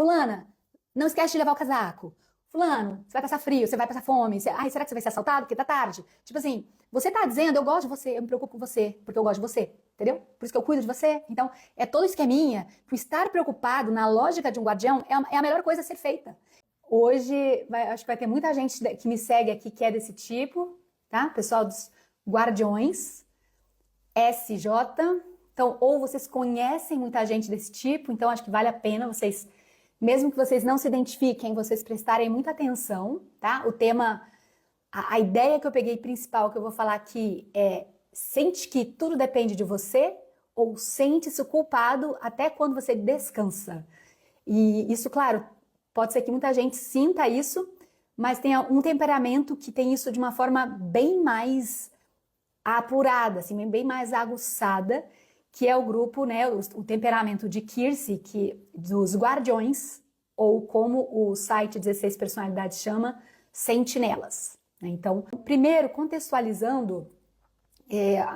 Fulana, não esquece de levar o casaco. Fulano, você vai passar frio, você vai passar fome. Ai, será que você vai ser assaltado? Porque tá tarde. Tipo assim, você tá dizendo, eu gosto de você, eu me preocupo com você, porque eu gosto de você. Entendeu? Por isso que eu cuido de você. Então, é todo esqueminha. O estar preocupado na lógica de um guardião é a melhor coisa a ser feita. Hoje, acho que vai ter muita gente que me segue aqui que é desse tipo, tá? Pessoal dos guardiões, SJ. Então, ou vocês conhecem muita gente desse tipo, então acho que vale a pena vocês, mesmo que vocês não se identifiquem, vocês prestarem muita atenção, tá? O tema, a ideia que eu peguei principal que eu vou falar aqui é: sente que tudo depende de você ou sente-se culpado até quando você descansa? E isso, claro, pode ser que muita gente sinta isso, mas tem um temperamento que tem isso de uma forma bem mais apurada, assim, bem mais aguçada, que é o grupo, né, o temperamento de Keirsey, dos guardiões, ou como o site 16 Personalidades chama, sentinelas. Né? Então, primeiro, contextualizando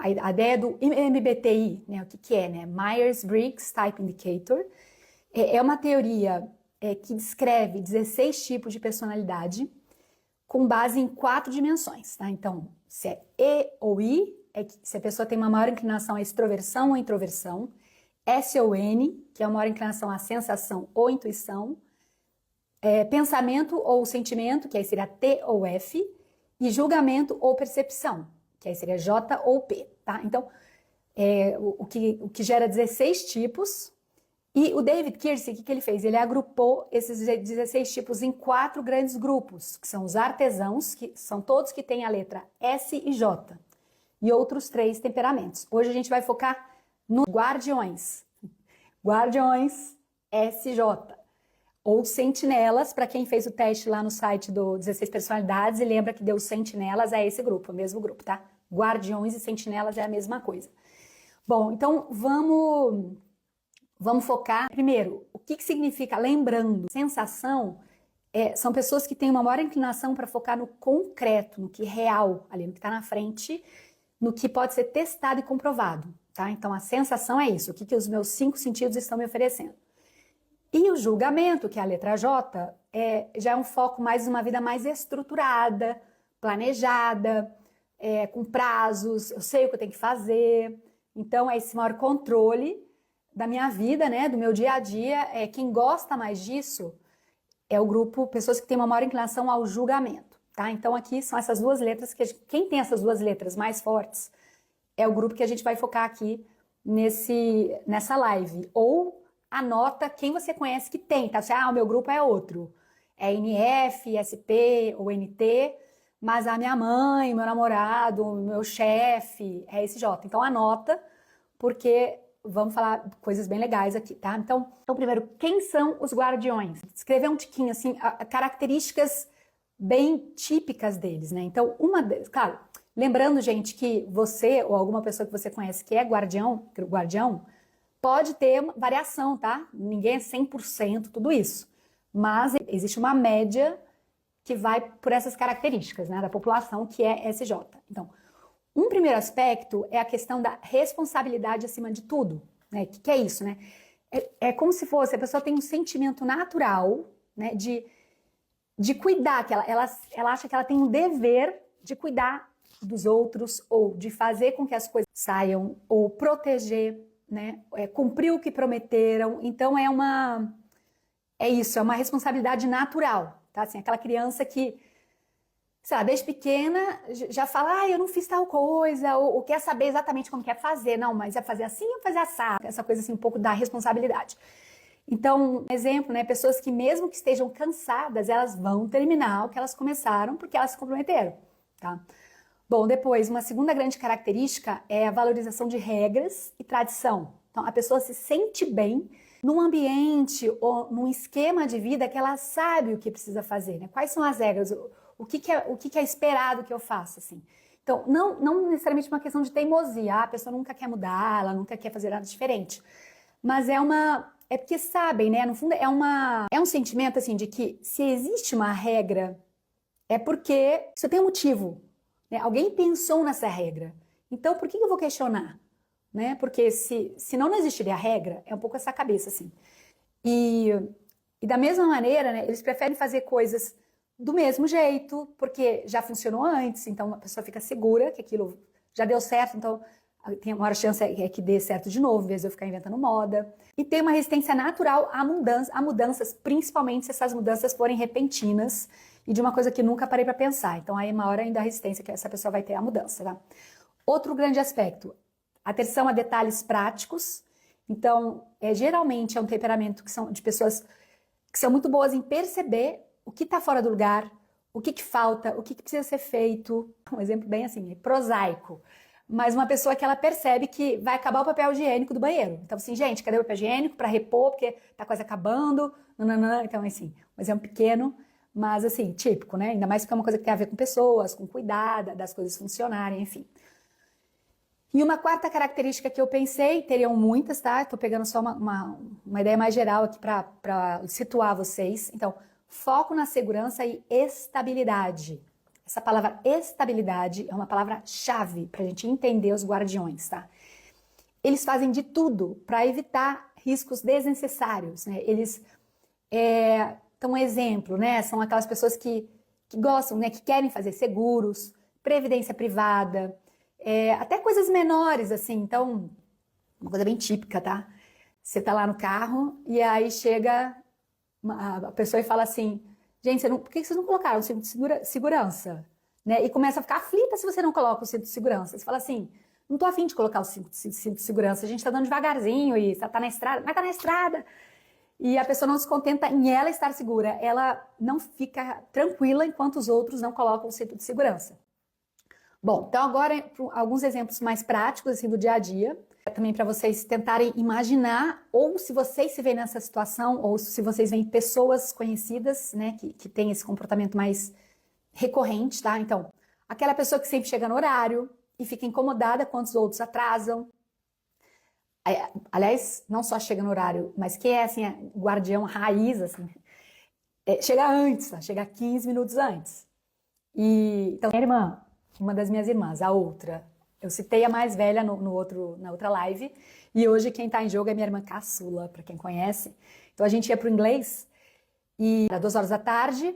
a ideia do MBTI, né, o que é, né, Myers-Briggs Type Indicator, é uma teoria que descreve 16 tipos de personalidade com base em 4 dimensões, tá? Então, se é E ou I, se a pessoa tem uma maior inclinação à extroversão ou introversão, S ou N, que é uma maior inclinação à sensação ou intuição, pensamento ou sentimento, que aí seria T ou F, e julgamento ou percepção, que aí seria J ou P, tá? Então, o que gera 16 tipos. E o David Keirsey, o que ele fez? Ele agrupou esses 16 tipos em 4 grandes grupos, que são os artesãos, que são todos que têm a letra S e J, e outros 3 temperamentos. Hoje a gente vai focar nos guardiões. Guardiões SJ. Ou sentinelas, para quem fez o teste lá no site do 16 Personalidades e lembra que deu sentinelas, é esse grupo, o mesmo grupo, tá? Guardiões e sentinelas é a mesma coisa. Bom, então vamos focar. Primeiro, o que significa, lembrando, sensação, são pessoas que têm uma maior inclinação para focar no concreto, no que é real, ali no que está na frente, no que pode ser testado e comprovado, tá? Então a sensação é isso, o que os meus 5 sentidos estão me oferecendo. E o julgamento, que é a letra J, já é um foco mais uma vida mais estruturada, planejada, com prazos, eu sei o que eu tenho que fazer. Então é esse maior controle da minha vida, né, do meu dia a dia. Quem gosta mais disso é o grupo, pessoas que têm uma maior inclinação ao julgamento, tá? Então aqui são essas 2 letras, quem tem essas 2 letras mais fortes é o grupo que a gente vai focar aqui nessa live. Ou anota quem você conhece que tem, tá? O meu grupo é outro, é NF, SP ou NT, mas a minha mãe, meu namorado, meu chefe é esse J. Então anota, porque vamos falar coisas bem legais aqui, tá? Então, primeiro, quem são os guardiões? Escrever um tiquinho, assim, características bem típicas deles, né? Então, claro, lembrando, gente, que você ou alguma pessoa que você conhece que é guardião, pode ter variação, tá? Ninguém é 100% tudo isso. Mas existe uma média que vai por essas características, né, da população, que é SJ. Então, um primeiro aspecto é a questão da responsabilidade acima de tudo. Né? O que é isso, né? É como se fosse, a pessoa tem um sentimento natural, né, de cuidar, que ela acha que ela tem um dever de cuidar dos outros, ou de fazer com que as coisas saiam, ou proteger, né, cumprir o que prometeram. Então é uma responsabilidade natural, tá? Assim, aquela criança que, sei lá, desde pequena já fala, eu não fiz tal coisa, ou quer saber exatamente como quer fazer. Não, mas é fazer assim ou fazer assado? Essa coisa assim, um pouco da responsabilidade. Então, exemplo, né, pessoas que mesmo que estejam cansadas, elas vão terminar o que elas começaram porque elas se comprometeram, tá? Bom, depois, uma segunda grande característica é a valorização de regras e tradição. Então, a pessoa se sente bem num ambiente ou num esquema de vida que ela sabe o que precisa fazer, né? Quais são as regras? O que é esperado que eu faça, assim? Então, não necessariamente uma questão de teimosia. A pessoa nunca quer mudar, ela nunca quer fazer nada diferente. Mas é porque sabem, né? No fundo, é um sentimento, assim, de que se existe uma regra, é porque isso tem um motivo, né? Alguém pensou nessa regra. Então, por que eu vou questionar? Né? Porque se não existiria a regra, é um pouco essa cabeça, assim. E E da mesma maneira, né, eles preferem fazer coisas do mesmo jeito, porque já funcionou antes, então a pessoa fica segura que aquilo já deu certo, então tem a maior chance é que dê certo de novo, em vez de eu ficar inventando moda. E tem uma resistência natural a mudanças, principalmente se essas mudanças forem repentinas e de uma coisa que nunca parei para pensar. Então aí é maior ainda a resistência que essa pessoa vai ter à mudança, tá? Outro grande aspecto, atenção a detalhes práticos. Então, geralmente é um temperamento que são de pessoas que são muito boas em perceber o que está fora do lugar, o que falta, o que precisa ser feito. Um exemplo bem assim, prosaico. Mas uma pessoa que ela percebe que vai acabar o papel higiênico do banheiro. Então, assim, gente, cadê o papel higiênico para repor, porque tá quase acabando. Nananã. Então, assim, um exemplo pequeno, mas assim, típico, né? Ainda mais porque é uma coisa que tem a ver com pessoas, com cuidar das coisas funcionarem, enfim. E uma quarta característica que eu pensei, teriam muitas, tá? Estou pegando só uma ideia mais geral aqui para situar vocês. Então, foco na segurança e estabilidade. Essa palavra estabilidade é uma palavra-chave para a gente entender os guardiões, tá? Eles fazem de tudo para evitar riscos desnecessários, né? Eles, então um exemplo, né? São aquelas pessoas que gostam, né? Que querem fazer seguros, previdência privada, até coisas menores, assim. Então, uma coisa bem típica, tá? Você tá lá no carro e aí chega a pessoa e fala assim, gente, por que vocês não colocaram o cinto de segurança? Né? E começa a ficar aflita se você não coloca o cinto de segurança. Você fala assim, não tô afim de colocar o cinto de segurança, a gente tá dando devagarzinho e tá na estrada, mas tá na estrada. E a pessoa não se contenta em ela estar segura, ela não fica tranquila enquanto os outros não colocam o cinto de segurança. Bom, então agora alguns exemplos mais práticos assim, do dia a dia, também para vocês tentarem imaginar, ou se vocês se veem nessa situação, ou se vocês veem pessoas conhecidas, né, que têm esse comportamento mais recorrente, tá? Então, aquela pessoa que sempre chega no horário e fica incomodada quando os outros atrasam. Aliás, não só chega no horário, mas que é assim, guardião raiz, assim, chega antes, tá? Chega 15 minutos antes. E então, minha irmã, uma das minhas irmãs, a outra, eu citei a mais velha na outra live, e hoje quem tá em jogo é minha irmã caçula, para quem conhece. Então a gente ia pro inglês, e era 2 horas da tarde,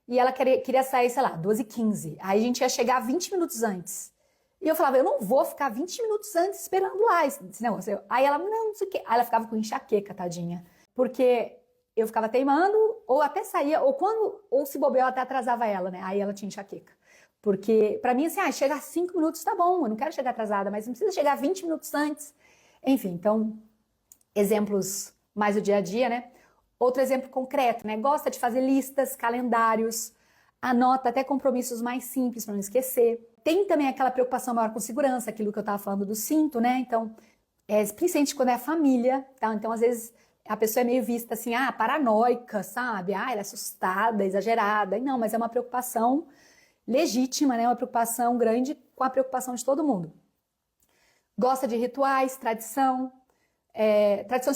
e ela queria sair, sei lá, 2h15. Aí a gente ia chegar 20 minutos antes. E eu falava, eu não vou ficar 20 minutos antes esperando lá esse negócio. Aí ela, não sei o quê. Aí ela ficava com enxaqueca, tadinha. Porque eu ficava teimando, ou até saía, ou se bobeou, até atrasava ela, né? Aí ela tinha enxaqueca. Porque, pra mim, assim, chegar 5 minutos tá bom, eu não quero chegar atrasada, mas não precisa chegar 20 minutos antes. Enfim, então, exemplos mais do dia a dia, né? Outro exemplo concreto, né? Gosta de fazer listas, calendários, anota até compromissos mais simples para não esquecer. Tem também aquela preocupação maior com segurança, aquilo que eu tava falando do cinto, né? Então, principalmente quando é família, tá? Então, às vezes, a pessoa é meio vista assim, paranoica, sabe? Ela é assustada, exagerada. E não, mas é uma preocupação legítima, né? Uma preocupação grande com a preocupação de todo mundo. Gosta de rituais, tradições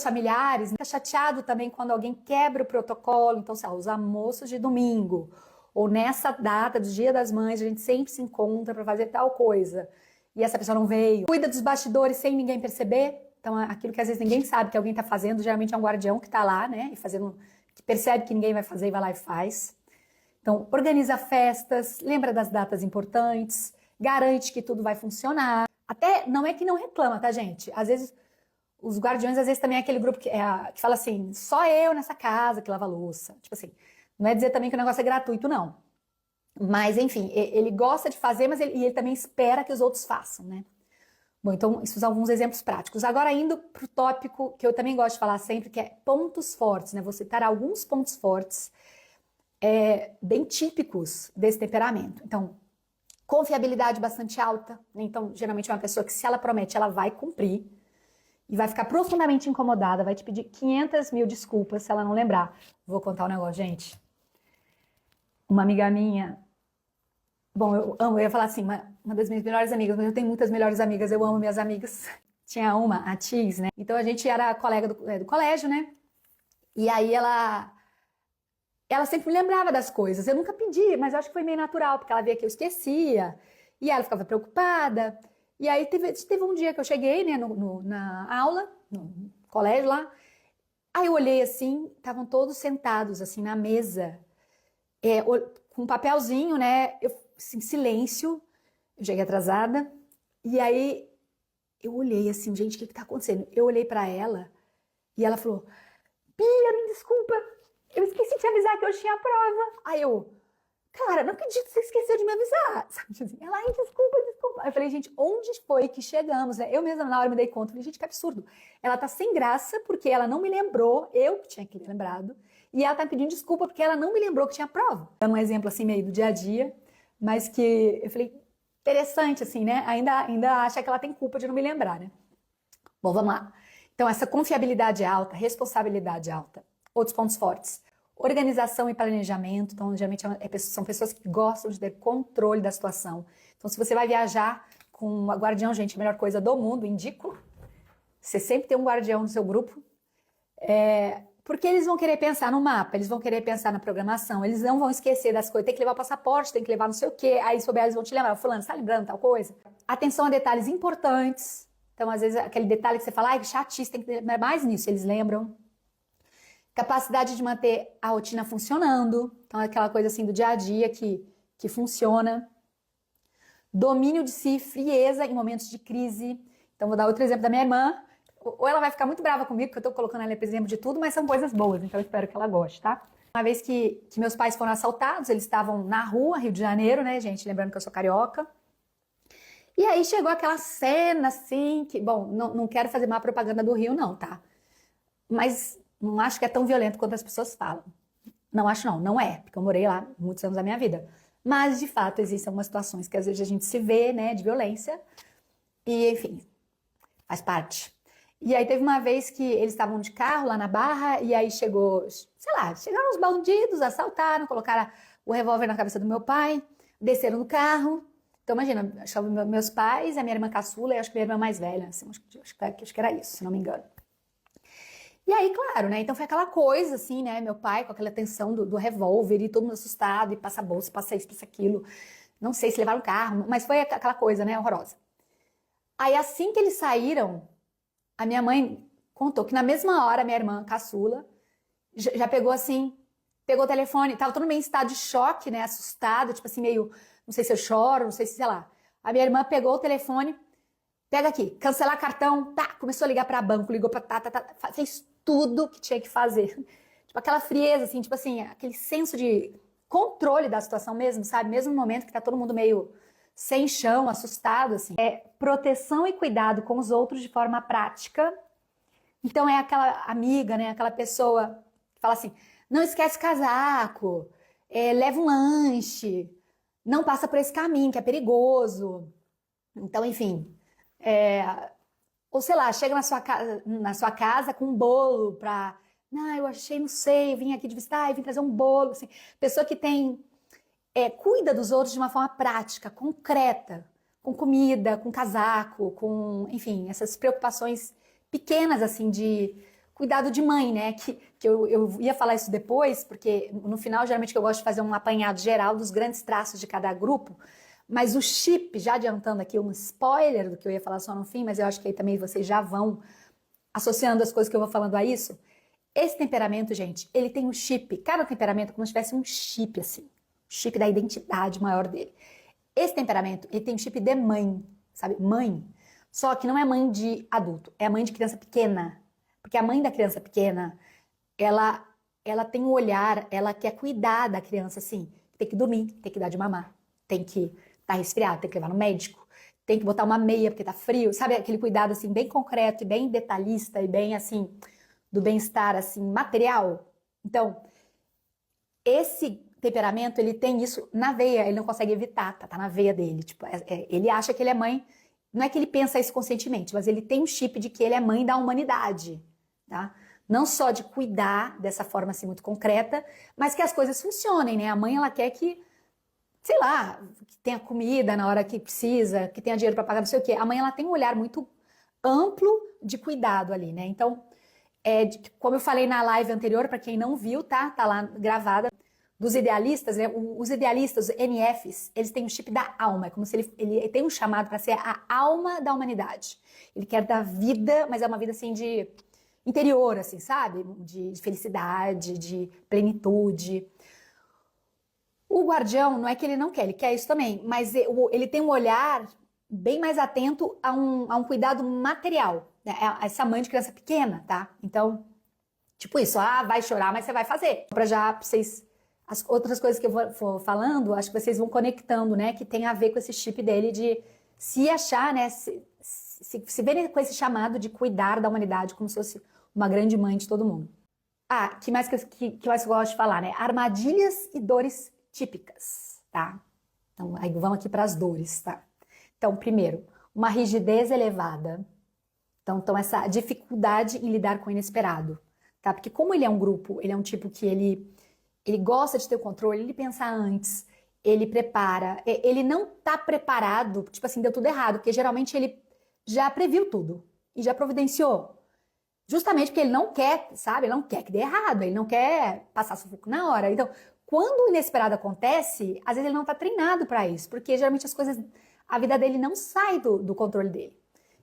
familiares, fica chateado também quando alguém quebra o protocolo, então, sei lá, os almoços de domingo, ou nessa data do Dia das Mães, a gente sempre se encontra para fazer tal coisa, e essa pessoa não veio. Cuida dos bastidores sem ninguém perceber, então aquilo que às vezes ninguém sabe que alguém está fazendo, geralmente é um guardião que está lá, né, e fazendo, que percebe que ninguém vai fazer e vai lá e faz. Então, organiza festas, lembra das datas importantes, garante que tudo vai funcionar. Até não é que não reclama, tá, gente? Às vezes, os guardiões, às vezes também é aquele grupo que fala assim, só eu nessa casa que lava louça. Tipo assim, não é dizer também que o negócio é gratuito, não. Mas, enfim, ele gosta de fazer, mas ele também espera que os outros façam, né? Bom, então, isso são alguns exemplos práticos. Agora, indo para o tópico que eu também gosto de falar sempre, que é pontos fortes, né? Vou citar alguns pontos fortes bem típicos desse temperamento. Então, confiabilidade bastante alta, né? Então, geralmente é uma pessoa que se ela promete, ela vai cumprir e vai ficar profundamente incomodada, vai te pedir 500 mil desculpas se ela não lembrar. Vou contar um negócio, gente. Uma amiga minha, bom, eu ia falar assim, uma das minhas melhores amigas, mas eu tenho muitas melhores amigas, eu amo minhas amigas. Tinha uma, a Tis, né? Então a gente era colega do colégio, né? E aí ela sempre me lembrava das coisas. Eu nunca pedi, mas eu acho que foi meio natural, porque ela via que eu esquecia. E ela ficava preocupada. E aí teve um dia que eu cheguei, né, na aula, no colégio lá, Aí eu olhei assim, estavam todos sentados assim na mesa, com um papelzinho, né? Eu, assim, silêncio, eu cheguei atrasada. E aí eu olhei assim, gente, o que que tá acontecendo? Eu olhei pra ela e ela falou: Bia, me desculpa, eu esqueci de te avisar que eu tinha a prova. Aí eu, cara, não acredito que você esqueceu de me avisar. Sabe, tipo assim, ela, ai, desculpa, desculpa. Aí eu falei, gente, onde foi que chegamos, né? Eu mesma na hora me dei conta, falei, gente, que absurdo. Ela tá sem graça porque ela não me lembrou, eu que tinha que ter lembrado, e ela tá me pedindo desculpa porque ela não me lembrou que tinha prova. Dando um exemplo assim meio do dia a dia, mas que eu falei, interessante assim, né? Ainda acha que ela tem culpa de não me lembrar, né? Bom, vamos lá. Então, essa confiabilidade alta, responsabilidade alta. Outros pontos fortes. Organização e planejamento. Então, geralmente são pessoas que gostam de ter controle da situação. Então, se você vai viajar com um guardião, gente, a melhor coisa do mundo, indico. Você sempre tem um guardião no seu grupo. Porque eles vão querer pensar no mapa, eles vão querer pensar na programação, eles não vão esquecer das coisas. Tem que levar o passaporte, tem que levar não sei o quê. Aí, souber, eles vão te lembrar. Fulano, você tá lembrando tal coisa? Atenção a detalhes importantes. Então, às vezes, aquele detalhe que você fala, ai, que chatice, tem que lembrar mais nisso, eles lembram. Capacidade de manter a rotina funcionando. Então, aquela coisa assim do dia a dia que funciona. Domínio de si, frieza em momentos de crise. Então, vou dar outro exemplo da minha irmã. Ou ela vai ficar muito brava comigo, porque eu tô colocando ela por exemplo de tudo, mas são coisas boas, então eu espero que ela goste, tá? Uma vez que meus pais foram assaltados, eles estavam na rua, Rio de Janeiro, né, gente? Lembrando que eu sou carioca. E aí chegou aquela cena assim, que, bom, não quero fazer má propaganda do Rio, não, tá? Mas não acho que é tão violento quanto as pessoas falam. Não acho não, não é, porque eu morei lá muitos anos da minha vida. Mas, de fato, existem algumas situações que às vezes a gente se vê, né, de violência. E, enfim, faz parte. E aí teve uma vez que eles estavam de carro lá na Barra, e aí chegou, sei lá, chegaram uns bandidos, assaltaram, colocaram o revólver na cabeça do meu pai, desceram do carro. Então, imagina, achavam meus pais, a minha irmã caçula e acho que minha irmã mais velha, assim, acho que era isso, se não me engano. E aí, claro, né? Então foi aquela coisa, assim, né? Meu pai com aquela tensão do revólver e todo mundo assustado, e passa a bolsa, passa isso, passa aquilo. Não sei se levaram o carro, mas foi aquela coisa, né? Horrorosa. Aí, assim que eles saíram, a minha mãe contou que na mesma hora, a minha irmã caçula já pegou assim, pegou o telefone, tava todo meio em estado de choque, né? Assustada, tipo assim, meio, não sei se eu choro, não sei se, sei lá. A minha irmã pegou o telefone, pega aqui, cancelar cartão, tá, começou a ligar pra banco, ligou pra fez tudo que tinha que fazer. Tipo, aquela frieza, assim, tipo assim, aquele senso de controle da situação mesmo, sabe? Mesmo no momento que tá todo mundo meio sem chão, assustado, assim. É proteção e cuidado com os outros de forma prática. Então é aquela amiga, né? Aquela pessoa que fala assim, não esquece casaco, leva um lanche, não passa por esse caminho que é perigoso. Então, enfim, ou sei lá, chega na sua casa com um bolo pra. Não, eu achei, não sei, vim aqui de visitar, vim trazer um bolo. Assim. Pessoa que tem. Cuida dos outros de uma forma prática, concreta, com comida, com casaco, com, enfim, essas preocupações pequenas, assim, de cuidado de mãe, né? Que eu ia falar isso depois, porque no final, geralmente, eu gosto de fazer um apanhado geral dos grandes traços de cada grupo. Mas o chip, já adiantando aqui um spoiler do que eu ia falar só no fim, mas eu acho que aí também vocês já vão associando as coisas que eu vou falando a isso. Esse temperamento, gente, ele tem um chip, cada temperamento é como se tivesse um chip, assim. Chip da identidade maior dele. Esse temperamento, ele tem um chip de mãe, sabe? Mãe. Só que não é mãe de adulto, é a mãe de criança pequena. Porque a mãe da criança pequena, ela tem um olhar, ela quer cuidar da criança, assim. Tem que dormir, tem que dar de mamar, tem que tá resfriado, tem que levar no médico, tem que botar uma meia porque tá frio, sabe? Aquele cuidado, assim, bem concreto e bem detalhista e bem, assim, do bem-estar, assim, material. Então, esse temperamento, ele tem isso na veia, ele não consegue evitar, tá na veia dele. Tipo, ele acha que ele é mãe, não é que ele pensa isso conscientemente, mas ele tem um chip de que ele é mãe da humanidade, tá? Não só de cuidar dessa forma, assim, muito concreta, mas que as coisas funcionem, né? A mãe, ela quer que sei lá, que tenha comida na hora que precisa, que tenha dinheiro para pagar não sei o quê. A mãe, ela tem um olhar muito amplo de cuidado ali, né? Então, como eu falei na live anterior, para quem não viu, tá? Tá lá gravada, dos idealistas, né? Os idealistas, os NFs, eles têm o chip da alma, é como se ele tem um chamado para ser a alma da humanidade. Ele quer dar vida, mas é uma vida assim de interior, assim, sabe? De felicidade, de plenitude. O guardião, não é que ele não quer, ele quer isso também, mas ele tem um olhar bem mais atento a um cuidado material, né? Essa mãe de criança pequena, tá? Então, tipo isso, vai chorar, mas você vai fazer. Pra já vocês, as outras coisas que eu for falando, acho que vocês vão conectando, né? Que tem a ver com esse chip dele de se achar, né? Se verem com esse chamado de cuidar da humanidade como se fosse uma grande mãe de todo mundo. Que mais que mais eu gosto de falar, né? Armadilhas e dores típicas, tá? Então, aí vamos aqui para as dores, tá? Então, primeiro, uma rigidez elevada. Então, essa dificuldade em lidar com o inesperado, tá? Porque como ele é um grupo, ele é um tipo que ele gosta de ter o controle, ele pensa antes, ele prepara, ele não tá preparado, tipo assim, deu tudo errado, porque geralmente ele já previu tudo e já providenciou. Justamente porque ele não quer, sabe? Ele não quer que dê errado, ele não quer passar sufoco na hora. Então, quando o inesperado acontece, às vezes ele não tá treinado para isso, porque geralmente as coisas, a vida dele não sai do controle dele.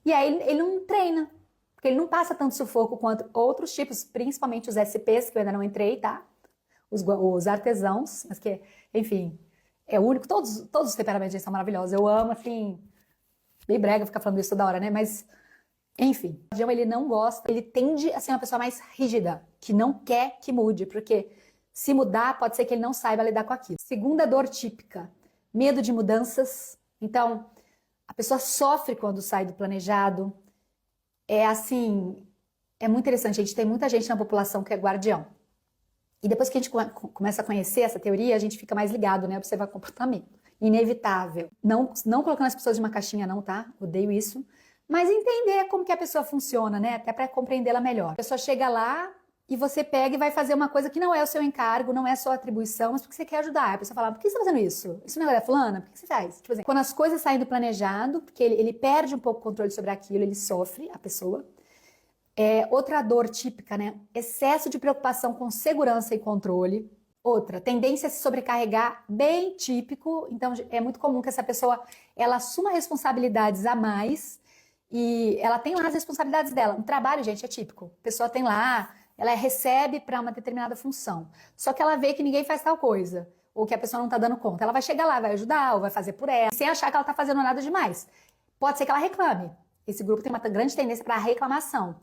E aí ele não treina, porque ele não passa tanto sufoco quanto outros tipos, principalmente os SPs, que eu ainda não entrei, tá? Os artesãos, mas que, enfim, é único, todos os temperamentos são maravilhosos. Eu amo, assim, bem brega ficar falando isso toda hora, né? Mas, enfim, o guardião, ele não gosta, ele tende a ser uma pessoa mais rígida, que não quer que mude, porque se mudar, pode ser que ele não saiba lidar com aquilo. Segunda dor típica, medo de mudanças. Então, a pessoa sofre quando sai do planejado. É assim, é muito interessante, a gente tem muita gente na população que é guardião. E depois que a gente começa a conhecer essa teoria, a gente fica mais ligado, né? Observar comportamento. Inevitável. Não colocando as pessoas de uma caixinha, não, tá? Odeio isso. Mas entender como que a pessoa funciona, né? Até para compreendê-la melhor. A pessoa chega lá e você pega e vai fazer uma coisa que não é o seu encargo, não é a sua atribuição, mas porque você quer ajudar. A pessoa fala, por que você está fazendo isso? Isso não é da fulana? Por que você faz? Tipo assim, quando as coisas saem do planejado, porque ele perde um pouco o controle sobre aquilo, ele sofre, a pessoa. Outra dor típica, né? Excesso de preocupação com segurança e controle. Outra, tendência a se sobrecarregar, bem típico. Então, é muito comum que essa pessoa, ela assuma responsabilidades a mais e ela tem lá as responsabilidades dela. No trabalho, gente, é típico. A pessoa tem lá, ela recebe para uma determinada função. Só que ela vê que ninguém faz tal coisa, ou que a pessoa não está dando conta. Ela vai chegar lá, vai ajudar, ou vai fazer por ela, sem achar que ela está fazendo nada demais. Pode ser que ela reclame. Esse grupo tem uma grande tendência para reclamação.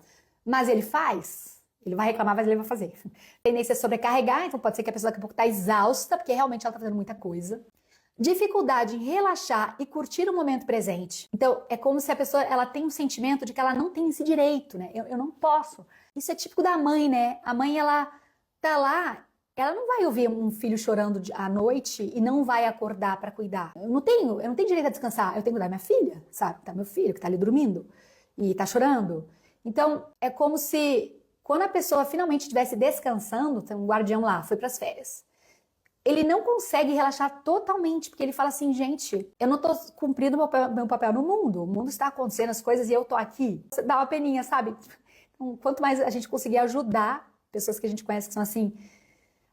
Mas ele faz, ele vai reclamar, mas ele vai fazer. Tendência a sobrecarregar, então pode ser que a pessoa daqui a pouco está exausta, porque realmente ela está fazendo muita coisa. Dificuldade em relaxar e curtir o momento presente. Então, é como se a pessoa ela tem um sentimento de que ela não tem esse direito, né? Eu não posso. Isso é típico da mãe, né? A mãe, ela tá lá, ela não vai ouvir um filho chorando à noite e não vai acordar para cuidar. Eu não tenho direito a descansar. Eu tenho que cuidar da minha filha, sabe? Tá meu filho que tá ali dormindo e tá chorando. Então, é como se quando a pessoa finalmente estivesse descansando, tem um guardião lá, foi para as férias. Ele não consegue relaxar totalmente, porque ele fala assim, gente, eu não tô cumprindo meu papel no mundo. O mundo está acontecendo as coisas e eu tô aqui. Dá uma peninha, sabe? Então, quanto mais a gente conseguir ajudar pessoas que a gente conhece que são assim,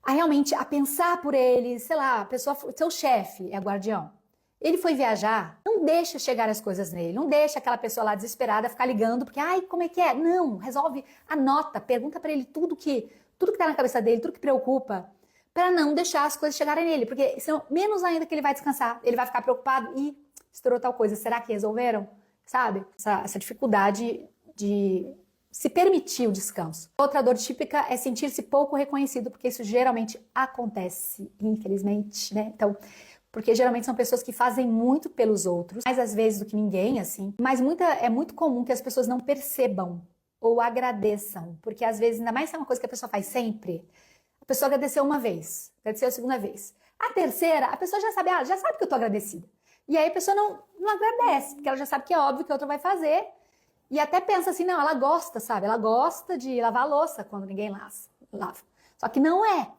a realmente a pensar por eles, sei lá, a pessoa, seu chefe é guardião. Ele foi viajar, não deixa chegar as coisas nele, não deixa aquela pessoa lá desesperada ficar ligando, porque, ai, como é que é? Não, resolve, anota, pergunta para ele tudo que tá na cabeça dele, tudo que preocupa, para não deixar as coisas chegarem nele, porque senão, menos ainda que ele vai descansar, ele vai ficar preocupado e estourou tal coisa, será que resolveram? Sabe? Essa dificuldade de se permitir o descanso. Outra dor típica é sentir-se pouco reconhecido, porque isso geralmente acontece, infelizmente, né? Então, porque geralmente são pessoas que fazem muito pelos outros, mais às vezes do que ninguém, assim. Mas é muito comum que as pessoas não percebam ou agradeçam, porque às vezes, ainda mais se é uma coisa que a pessoa faz sempre, a pessoa agradeceu uma vez, agradeceu a segunda vez. A terceira, a pessoa já sabe que eu tô agradecida. E aí a pessoa não agradece, porque ela já sabe que é óbvio que a outra vai fazer, e até pensa assim, não, ela gosta, sabe? Ela gosta de lavar a louça quando ninguém lava. Só que não é.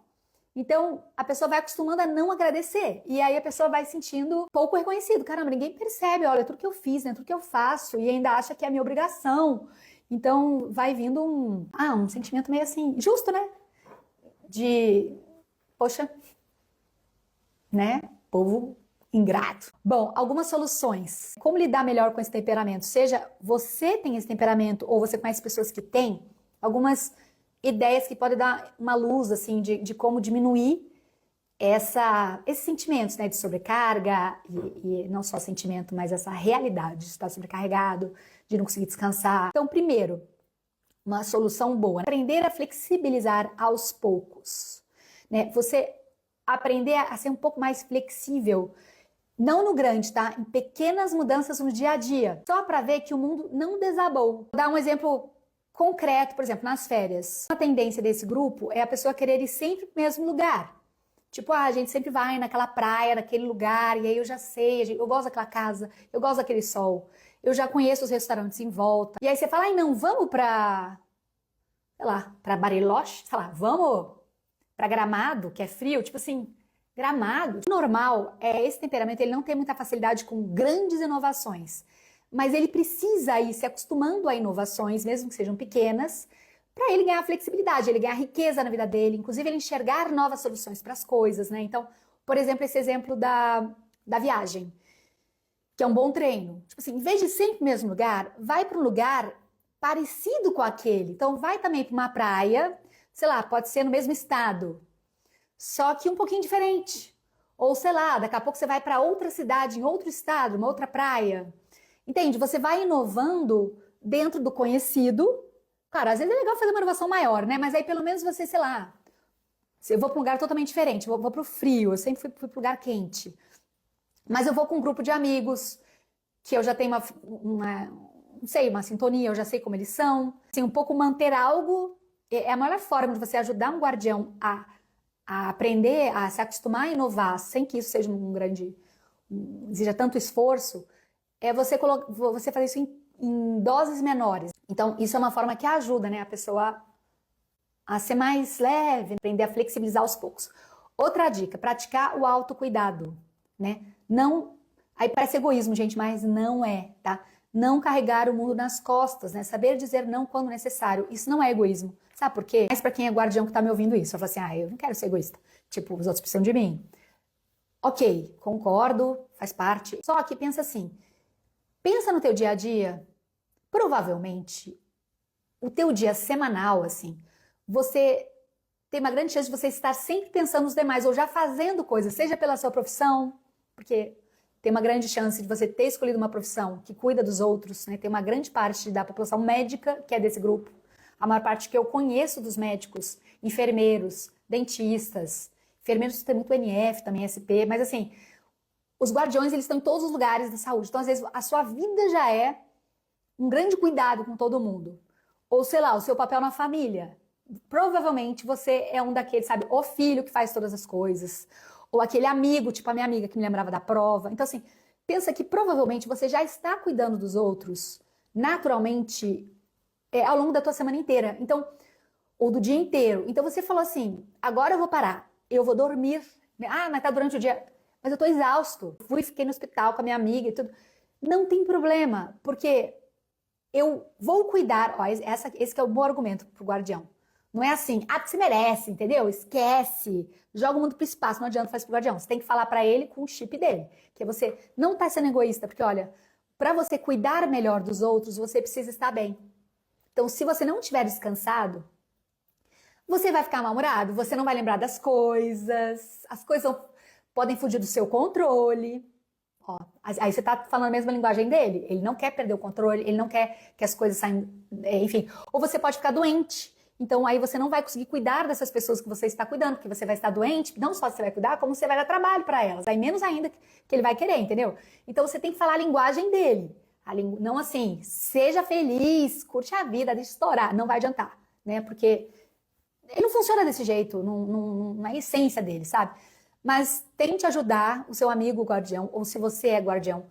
Então, a pessoa vai acostumando a não agradecer. E aí a pessoa vai sentindo pouco reconhecido. Caramba, ninguém percebe, olha, tudo que eu fiz, né? Tudo que eu faço. E ainda acha que é a minha obrigação. Então, vai vindo um sentimento meio assim, justo, né? Poxa, né? Povo ingrato. Bom, algumas soluções. Como lidar melhor com esse temperamento? Seja você tem esse temperamento ou você conhece pessoas que têm, algumas ideias que podem dar uma luz, assim, de como diminuir esses sentimentos, né, de sobrecarga, e não só sentimento, mas essa realidade de estar sobrecarregado, de não conseguir descansar. Então, primeiro, uma solução boa, aprender a flexibilizar aos poucos, né? Você aprender a ser um pouco mais flexível, não no grande, tá? Em pequenas mudanças no dia a dia, só para ver que o mundo não desabou. Vou dar um exemplo concreto, por exemplo, nas férias. Uma tendência desse grupo é a pessoa querer ir sempre pro mesmo lugar. Tipo, a gente sempre vai naquela praia, naquele lugar, e aí eu já sei, eu gosto daquela casa, eu gosto daquele sol, eu já conheço os restaurantes em volta. E aí você fala, ai não, vamos pra, sei lá, pra Bariloche, sei lá, vamos pra Gramado, que é frio, tipo assim, Gramado. Normal, esse temperamento, ele não tem muita facilidade com grandes inovações, mas ele precisa ir se acostumando a inovações, mesmo que sejam pequenas, para ele ganhar flexibilidade, ele ganhar riqueza na vida dele, inclusive ele enxergar novas soluções para as coisas, né? Então, por exemplo, esse exemplo da viagem, que é um bom treino. Tipo assim, em vez de sempre no mesmo lugar, vai para um lugar parecido com aquele. Então, vai também para uma praia, sei lá, pode ser no mesmo estado, só que um pouquinho diferente. Ou, sei lá, daqui a pouco você vai para outra cidade, em outro estado, uma outra praia. Entende? Você vai inovando dentro do conhecido. Claro, às vezes é legal fazer uma inovação maior, né? Mas aí pelo menos você, sei lá, eu vou para um lugar totalmente diferente, vou para o frio, eu sempre fui para um lugar quente. Mas eu vou com um grupo de amigos que eu já tenho não sei, uma sintonia, eu já sei como eles são. Assim, um pouco manter algo é a melhor forma de você ajudar um guardião a aprender, a se acostumar a inovar, sem que isso seja exija tanto esforço, é você fazer isso em doses menores. Então, isso é uma forma que ajuda, né, a pessoa a ser mais leve, aprender a flexibilizar aos poucos. Outra dica, praticar o autocuidado, né? Não, aí parece egoísmo, gente, mas não é, tá? Não carregar o mundo nas costas, né? Saber dizer não quando necessário. Isso não é egoísmo. Sabe por quê? Mas para quem é guardião que tá me ouvindo isso, eu falo assim, eu não quero ser egoísta. Tipo, os outros precisam de mim. Ok, concordo, faz parte. Só que pensa assim, pensa no teu dia a dia, provavelmente, o teu dia semanal, assim, você tem uma grande chance de você estar sempre pensando nos demais, ou já fazendo coisas, seja pela sua profissão, porque tem uma grande chance de você ter escolhido uma profissão que cuida dos outros, né? Tem uma grande parte da população médica que é desse grupo. A maior parte que eu conheço dos médicos, enfermeiros, dentistas, enfermeiros tem muito NF, também SP, mas assim, os guardiões, eles estão em todos os lugares da saúde. Então, às vezes, a sua vida já é um grande cuidado com todo mundo. Ou, sei lá, o seu papel na família. Provavelmente você é um daqueles, sabe, o filho que faz todas as coisas. Ou aquele amigo, tipo a minha amiga que me lembrava da prova. Então, assim, pensa que provavelmente você já está cuidando dos outros naturalmente ao longo da tua semana inteira. Então, ou do dia inteiro. Então, você falou assim, agora eu vou parar, eu vou dormir. Mas tá durante o dia. Mas eu tô exausto. Fiquei no hospital com a minha amiga e tudo. Não tem problema, porque eu vou cuidar. Ó, esse que é o bom argumento pro guardião. Não é assim, você merece, entendeu? Esquece, joga o mundo pro espaço, não adianta fazer pro guardião. Você tem que falar para ele com o chip dele, que você não tá sendo egoísta, porque olha, para você cuidar melhor dos outros, você precisa estar bem. Então, se você não estiver descansado, você vai ficar mal-humorado, você não vai lembrar das coisas, as coisas podem fugir do seu controle. Ó, aí você tá falando a mesma linguagem dele, ele não quer perder o controle, ele não quer que as coisas saiam, enfim. Ou você pode ficar doente, então aí você não vai conseguir cuidar dessas pessoas que você está cuidando, porque você vai estar doente, não só você vai cuidar, como você vai dar trabalho para elas, aí menos ainda que ele vai querer, entendeu? Então você tem que falar a linguagem dele, não assim, seja feliz, curte a vida, deixa estourar, não vai adiantar, né? Porque ele não funciona desse jeito, não é a essência dele, sabe? Mas tente ajudar o seu amigo guardião, ou se você é guardião,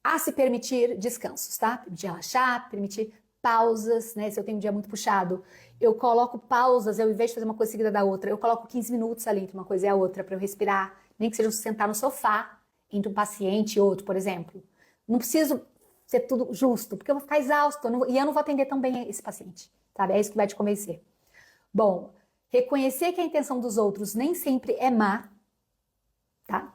a se permitir descansos, tá? Permitir relaxar, permitir pausas, né? Se eu tenho um dia muito puxado, eu coloco pausas, eu, ao invés de fazer uma coisa seguida da outra, eu coloco 15 minutos ali entre uma coisa e a outra para eu respirar, nem que seja sentar no sofá entre um paciente e outro, por exemplo. Não preciso ser tudo justo, porque eu vou ficar exausto e eu não vou atender tão bem esse paciente, sabe? É isso que vai te convencer. Bom, reconhecer que a intenção dos outros nem sempre é má, tá?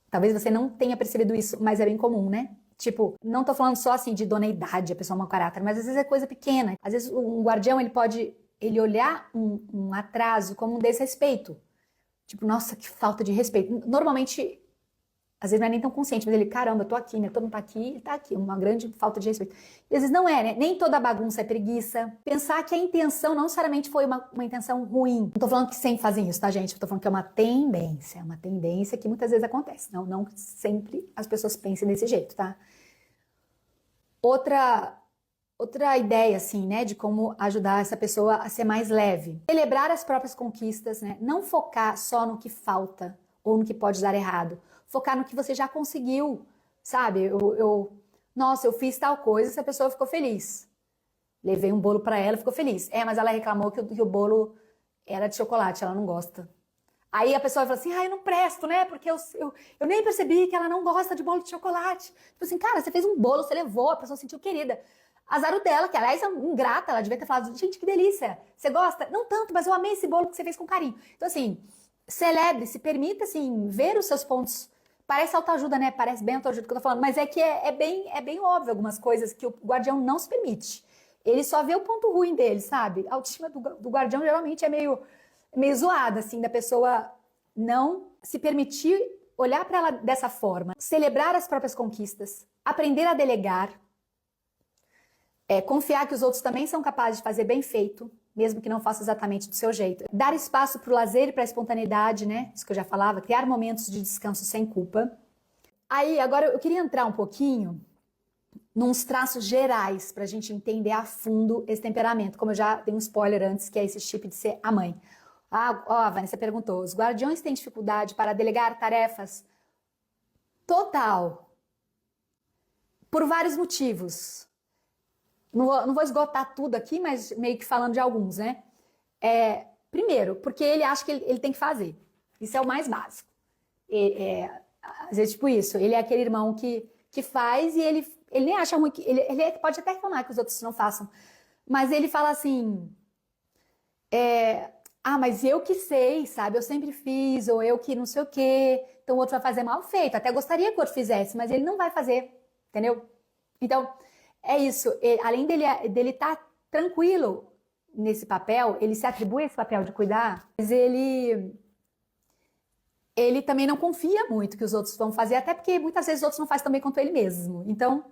Talvez você não tenha percebido isso, mas é bem comum, né? Tipo, não tô falando só assim de idoneidade, a pessoa é mau caráter, mas às vezes é coisa pequena. Às vezes um guardião, ele pode olhar um atraso como um desrespeito. Tipo, nossa, que falta de respeito. Normalmente, às vezes não é nem tão consciente, mas ele, caramba, eu tô aqui, né? Todo mundo tá aqui, ele tá aqui. Uma grande falta de respeito. E às vezes não é, né? Nem toda bagunça é preguiça. Pensar que a intenção não necessariamente foi uma intenção ruim. Não tô falando que sempre fazem isso, tá, gente? Eu tô falando que é uma tendência que muitas vezes acontece. Não sempre as pessoas pensem desse jeito, tá? Outra ideia, assim, né, de como ajudar essa pessoa a ser mais leve. Celebrar as próprias conquistas, né? Não focar só no que falta ou no que pode dar errado. Focar no que você já conseguiu, sabe? Nossa, eu fiz tal coisa, essa pessoa ficou feliz. Levei um bolo pra ela, ficou feliz. Mas ela reclamou que o bolo era de chocolate, ela não gosta. Aí a pessoa fala assim, eu não presto, né? Porque eu nem percebi que ela não gosta de bolo de chocolate. Tipo assim, cara, você fez um bolo, você levou, a pessoa se sentiu querida. Azar o dela, que aliás é ingrata, ela devia ter falado, gente, que delícia, você gosta? Não tanto, mas eu amei esse bolo que você fez com carinho. Então assim, celebre, se permita assim, ver os seus pontos. Parece autoajuda, né? Parece bem autoajuda que eu tô falando, mas é que é bem óbvio algumas coisas que o guardião não se permite. Ele só vê o ponto ruim dele, sabe? A autoestima do guardião geralmente é meio zoada, assim, da pessoa não se permitir olhar para ela dessa forma. Celebrar as próprias conquistas, aprender a delegar, confiar que os outros também são capazes de fazer bem feito, mesmo que não faça exatamente do seu jeito. Dar espaço para o lazer e para a espontaneidade, né? Isso que eu já falava, criar momentos de descanso sem culpa. Aí, agora eu queria entrar um pouquinho nos traços gerais para a gente entender a fundo esse temperamento, como eu já dei um spoiler antes, que é esse tipo de ser a mãe. A Vanessa perguntou, os guardiões têm dificuldade para delegar tarefas? Total. Por vários motivos. Não vou esgotar tudo aqui, mas meio que falando de alguns, né? Primeiro, porque ele acha que ele tem que fazer. Isso é o mais básico. Às vezes, tipo isso, ele é aquele irmão que faz e ele nem acha ruim, ele pode até reclamar que os outros não façam, mas ele fala assim, mas eu que sei, sabe, eu sempre fiz, ou eu que não sei o quê, então o outro vai fazer mal feito, até gostaria que o outro fizesse, mas ele não vai fazer, entendeu? Então, é isso, além dele estar tranquilo nesse papel, ele se atribui esse papel de cuidar, mas ele também não confia muito que os outros vão fazer, até porque muitas vezes os outros não fazem tão bem quanto ele mesmo. Então,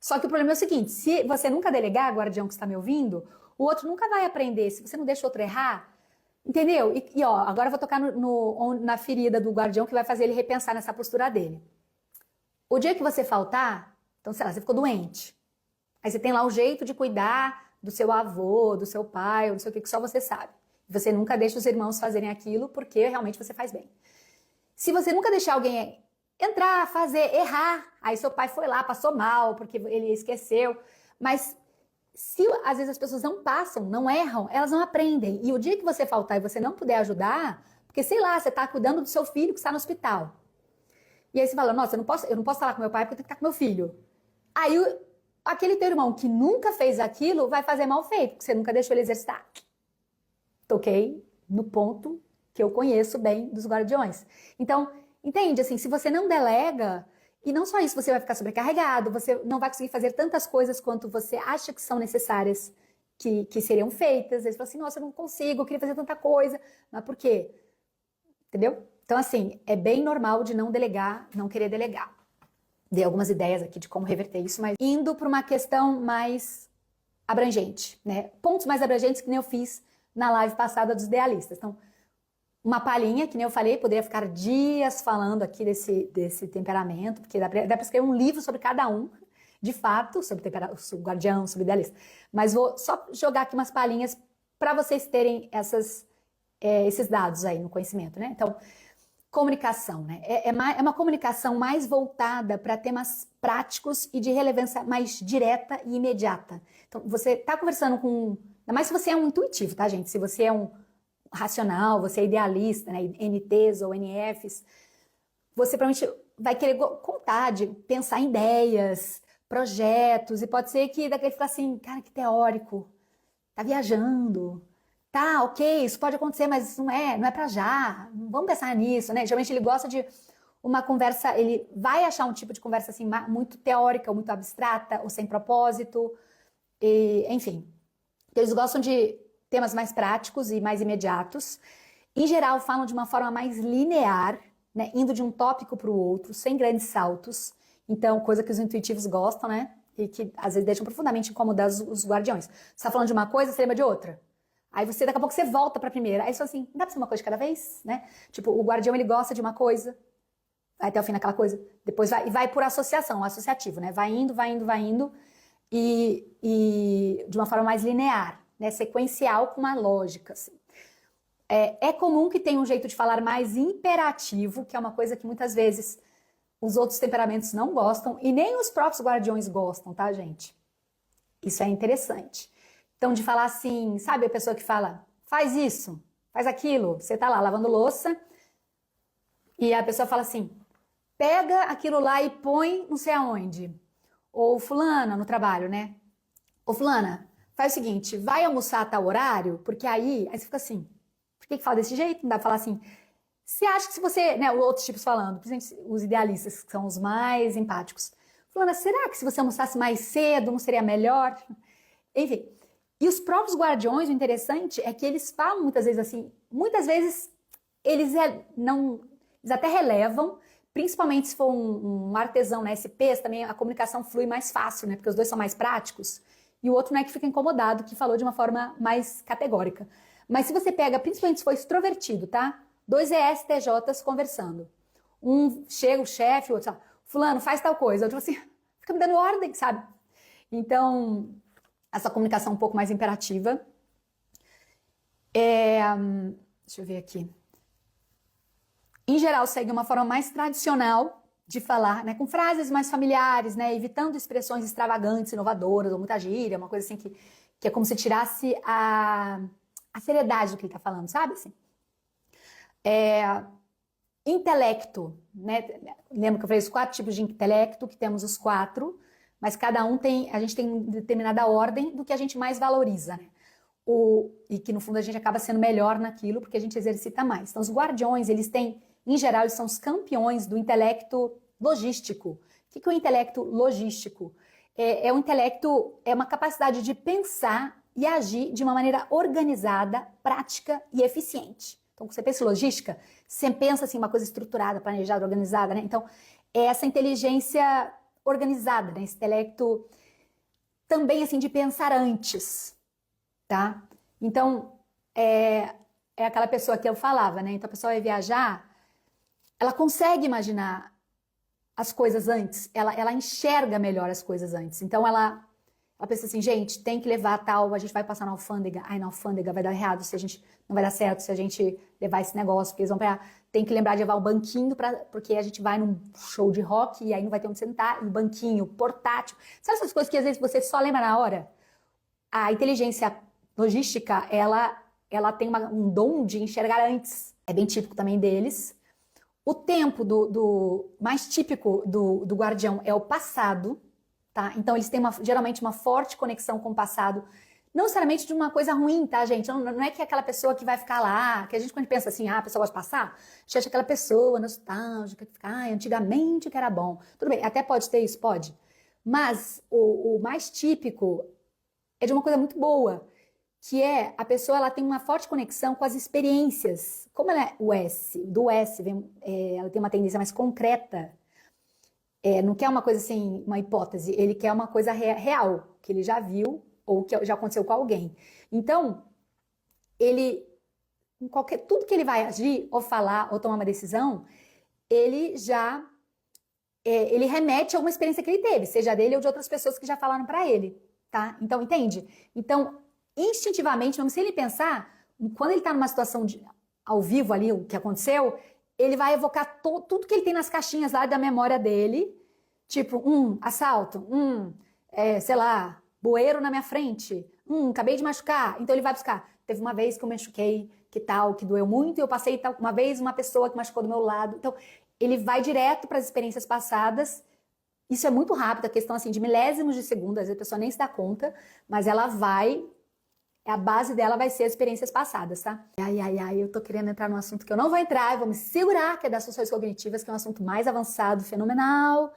só que o problema é o seguinte, se você nunca delegar, guardião que está me ouvindo, o outro nunca vai aprender. Se você não deixa o outro errar, entendeu? Ó, agora eu vou tocar na ferida do guardião que vai fazer ele repensar nessa postura dele. O dia que você faltar, então, sei lá, você ficou doente. Aí você tem lá o jeito de cuidar do seu avô, do seu pai, ou não sei o que só você sabe. Você nunca deixa os irmãos fazerem aquilo porque realmente você faz bem. Se você nunca deixar alguém entrar, fazer, errar, aí seu pai foi lá, passou mal, porque ele esqueceu, mas se às vezes as pessoas não passam, não erram, elas não aprendem. E o dia que você faltar e você não puder ajudar, porque sei lá, você está cuidando do seu filho que está no hospital. E aí você fala, nossa, eu não posso falar com meu pai porque eu tenho que estar com meu filho. Aí aquele teu irmão que nunca fez aquilo vai fazer mal feito, porque você nunca deixou ele exercitar. Toquei no ponto que eu conheço bem dos guardiões. Então, entende? Assim, se você não delega, e não só isso, você vai ficar sobrecarregado, você não vai conseguir fazer tantas coisas quanto você acha que são necessárias, que seriam feitas. Aí você fala assim, nossa, eu não consigo, eu queria fazer tanta coisa. Mas por quê? Entendeu? Então, assim, é bem normal de não delegar, não querer delegar. Dei algumas ideias aqui de como reverter isso, mas indo para uma questão mais abrangente, né? Pontos mais abrangentes que nem eu fiz na live passada dos idealistas. Então, uma palhinha, que nem eu falei, poderia ficar dias falando aqui desse temperamento, porque dá para escrever um livro sobre cada um, de fato, sobre o guardião, sobre o idealista. Mas vou só jogar aqui umas palhinhas para vocês terem esses dados aí no conhecimento, né? Então, comunicação, né? É uma comunicação mais voltada para temas práticos e de relevância mais direta e imediata. Então, você está conversando com... Ainda mais se você é um intuitivo, tá, gente? Se você é um racional, você é idealista, né? NTs ou NFs, você provavelmente vai querer contar, de pensar em ideias, projetos, e pode ser que daqui ele fica assim, cara, que teórico, tá viajando, tá, ok, isso pode acontecer, mas não é para já, vamos pensar nisso, né? Geralmente ele gosta de uma conversa, ele vai achar um tipo de conversa assim muito teórica, ou muito abstrata, ou sem propósito, enfim. Eles gostam de temas mais práticos e mais imediatos. Em geral, falam de uma forma mais linear, né, indo de um tópico para o outro, sem grandes saltos. Então, coisa que os intuitivos gostam, né? E que às vezes deixam profundamente incomodados os guardiões. Você está falando de uma coisa, você lembra de outra. Aí você, daqui a pouco, você volta para a primeira. Aí você fala assim, dá para ser uma coisa de cada vez, né? Tipo, o guardião, ele gosta de uma coisa, vai até o fim daquela coisa, depois vai por associação, associativo, né? Vai indo, e de uma forma mais linear, né? Sequencial, com uma lógica, assim. É comum que tenha um jeito de falar mais imperativo, que é uma coisa que muitas vezes os outros temperamentos não gostam, e nem os próprios guardiões gostam, tá, gente? Isso é interessante. Então, de falar assim, sabe a pessoa que fala, faz isso, faz aquilo, você tá lá lavando louça, e a pessoa fala assim, pega aquilo lá e põe não sei aonde. Ou fulana, no trabalho, né? Ou fulana, faz o seguinte, vai almoçar a tal horário, porque aí você fica assim, por que fala desse jeito? Não dá pra falar assim, você acha que se você, né, outros tipos falando, principalmente os idealistas, que são os mais empáticos, fulana, será que se você almoçasse mais cedo não seria melhor? Enfim, e os próprios guardiões, o interessante é que eles falam muitas vezes assim, muitas vezes eles até relevam, principalmente se for um artesão na SPs, também a comunicação flui mais fácil, né? Porque os dois são mais práticos. E o outro não é que fica incomodado, que falou de uma forma mais categórica. Mas se você pega, principalmente se for extrovertido, tá? Dois ESTJs conversando. Um chega, o chefe, o outro fala, fulano, faz tal coisa. Outro assim, fica me dando ordem, sabe? Então, essa comunicação um pouco mais imperativa. Deixa eu ver aqui. Em geral, segue uma forma mais tradicional de falar, né, com frases mais familiares, né, evitando expressões extravagantes, inovadoras, ou muita gíria, uma coisa assim que é como se tirasse a seriedade do que ele está falando, sabe? Assim? Intelecto, né? Lembra que eu falei os 4 tipos de intelecto, que temos os 4, mas cada um a gente tem determinada ordem do que a gente mais valoriza, né? E que no fundo a gente acaba sendo melhor naquilo porque a gente exercita mais. Então os guardiões, eles têm, em geral, eles são os campeões do intelecto logístico. O que é o intelecto logístico? O intelecto, é uma capacidade de pensar e agir de uma maneira organizada, prática e eficiente. Então, quando você pensa em logística, você pensa assim, uma coisa estruturada, planejada, organizada, né? Então, é essa inteligência organizada, né? Esse intelecto também, assim, de pensar antes, tá? Então, é aquela pessoa que eu falava, né? Então, a pessoa vai viajar, ela consegue imaginar as coisas antes, ela enxerga melhor as coisas antes. Então, ela pensa assim, gente, tem que levar tal, a gente vai passar na alfândega, na alfândega vai dar errado, se a gente não vai dar certo, se a gente levar esse negócio, porque eles vão pegar, tem que lembrar de levar o banquinho, porque a gente vai num show de rock e aí não vai ter onde sentar, e o banquinho, portátil, sabe essas coisas que às vezes você só lembra na hora? A inteligência logística, ela tem um dom de enxergar antes, é bem típico também deles. O tempo mais típico do guardião é o passado, tá? Então eles têm geralmente uma forte conexão com o passado, não necessariamente de uma coisa ruim, tá, gente? Não é que é aquela pessoa que vai ficar lá, que a gente quando pensa assim, a pessoa gosta de passar, a gente acha aquela pessoa nostálgica, que fica, antigamente que era bom. Tudo bem, até pode ter isso, pode. Mas o mais típico é de uma coisa muito boa, que é a pessoa, ela tem uma forte conexão com as experiências. Como ela é do S, ela tem uma tendência mais concreta, não quer uma coisa assim, uma hipótese, ele quer uma coisa real, que ele já viu ou que já aconteceu com alguém. Então, tudo que ele vai agir, ou falar, ou tomar uma decisão, ele remete a alguma experiência que ele teve, seja dele ou de outras pessoas que já falaram para ele, tá? Então, entende? Então, instintivamente, mesmo sem ele pensar, quando ele tá numa situação ao vivo ali, o que aconteceu, ele vai evocar tudo que ele tem nas caixinhas lá da memória dele, tipo, assalto, sei lá, bueiro na minha frente, acabei de machucar, então ele vai buscar. Teve uma vez que eu machuquei, que doeu muito, e eu passei uma vez uma pessoa que machucou do meu lado. Então, ele vai direto para as experiências passadas. Isso é muito rápido, a questão assim de milésimos de segundo, às vezes a pessoa nem se dá conta, mas ela vai A base dela vai ser as experiências passadas, tá? Ai, eu tô querendo entrar num assunto que eu não vou entrar, eu vou me segurar, que é das funções cognitivas, que é um assunto mais avançado, fenomenal,